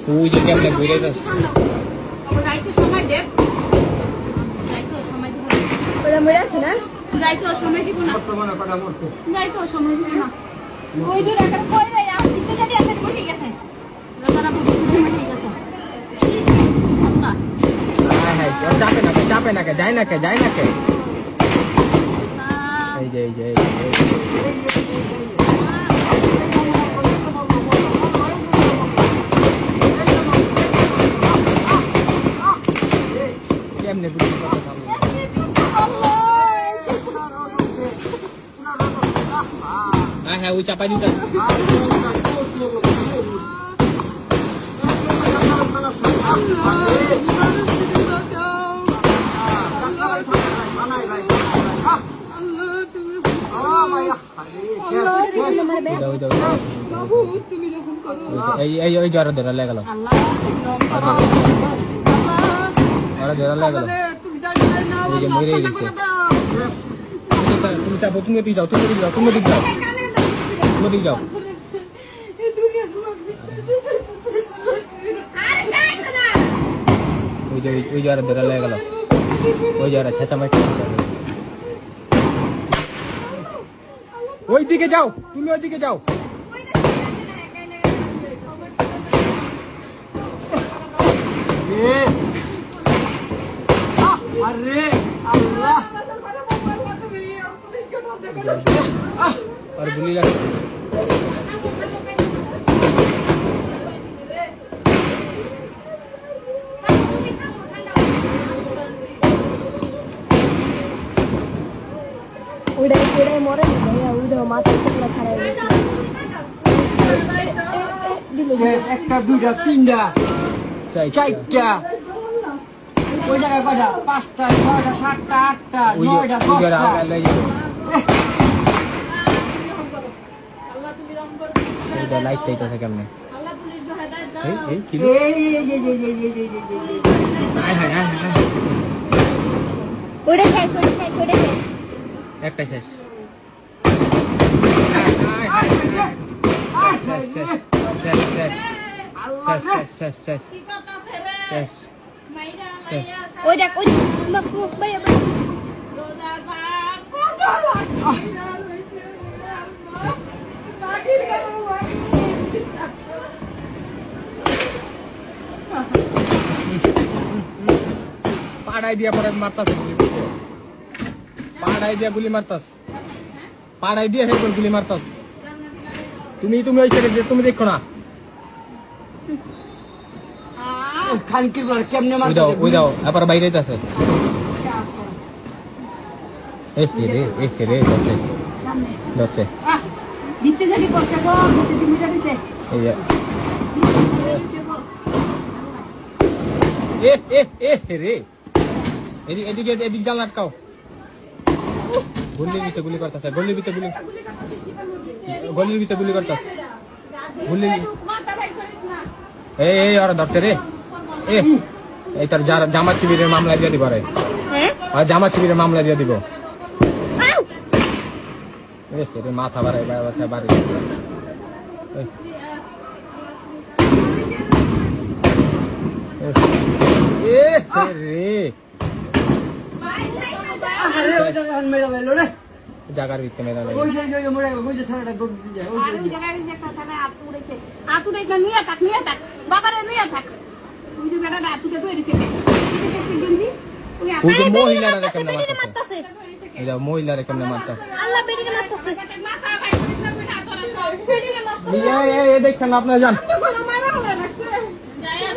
তুই যে কেমনে ঘুরে যাস যাইতে সময় দেব যাইতে সময় দিব ওরা মরে আছে না যাইতে সময় দিব না যাইতে সময় দিব না ওই দূর একটা কই রে আর দিতে যদি আছে ঠিক আছে রোজারা বুঝতে ঠিক আছে হ্যাঁ হ্যাঁ চাপে না কে যায় না কে এই যে কেমনে বুঝতে পারতাম হ্যাঁ ওই চাপা দিতে এই জ্বর ধরা লেগে গেল ওই যে মরে গেছে তুমি যাবো তুমি যাও ওই জ্বর ধরা লেগে গেল ওই জ্বর ছেঁচামাই ওই দিকে যাও তুমি ওইদিকে যাও আরে আল্লাহ আর গুলি লাগে উড়াই মরে উড়াই মাথা খারাপ একটা দুইটা তিনটা চারটা ওই জায়গায় কয়টা 5টা 6টা 7টা 8টা 9টা 10টা লাইট চাইতেছে কেমনে একটা শেষ ওই দেখ ওই পাড়াই দিয়া পরে মারতাস পাড়াই দিয়া গুলি মারতাস পাড়াই দিয়া হে গুলি মারতাস তুমি ওই সাইডে তুমি দেখো না খানকির বল কেমনে মার ওই দাও আবার বাইরে আছে এ রে দছে দিতে যদি করতে গো দিতে দিতে দিতে এই রে এদিকে জাল আটকাও গলির ভিতরে গুলি করতেছে গলির ভিতরে গুলি করতেছে গুলি এই ওরা ধরছে রে এই তার জামাত শিবিরের মামলা দিয়ে দিব রে জামাত শিবিরের মামলা দিয়ে দিব মাথা বাড়াই বাড়ি জাগার ভিতরে মেলা মহিলারা কেমনে মারতাছে দেখছেন আপনারা যান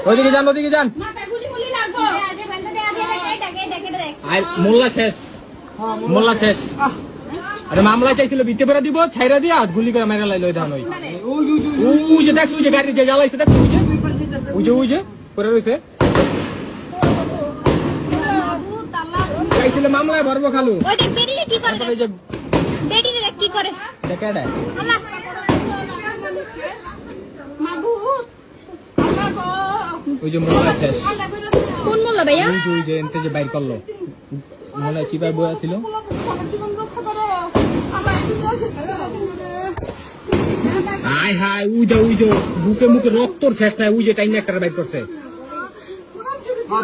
ওইদিকে যান মোল্লা শেষ আরে মামলা চাইছিল বিতে পেরা দিব ছাইরা দিয়া গুলি করে মেরা লাইলো ধান ওই যে দেখছো যে গাড়ি যে জ্বালাইছে দেখছো ওই যে পরে রয়েছে চাইছিল মামলায় ভরবো খালু ওই যে মোল্লা শেষ কোন মোল্লা ভাইয়া ওই যে এনতে যে বাইর করলো মনে হয় কি ভাই বই ছিল হাই হাই উই যে বুকে মুখে রক্তর শেষ নাই, উই যে টাইনে একটা বাইর করছে।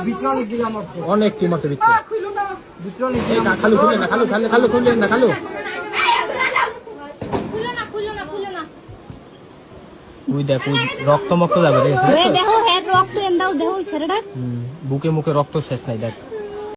ভিতরে অনেক দিলাম মারছে, অনেক টিম আছে ভিতরে। ভিতরে অনেক এই না খালু খুলে না, খালু খুললেন না খালু। উই দেখ উই রক্ত মক্ত যাবে রে। দেখো হেড রক্ত এন্দাও দেখো ছেড়ে বুকে মুখে রক্ত শেষ নাই দেখ।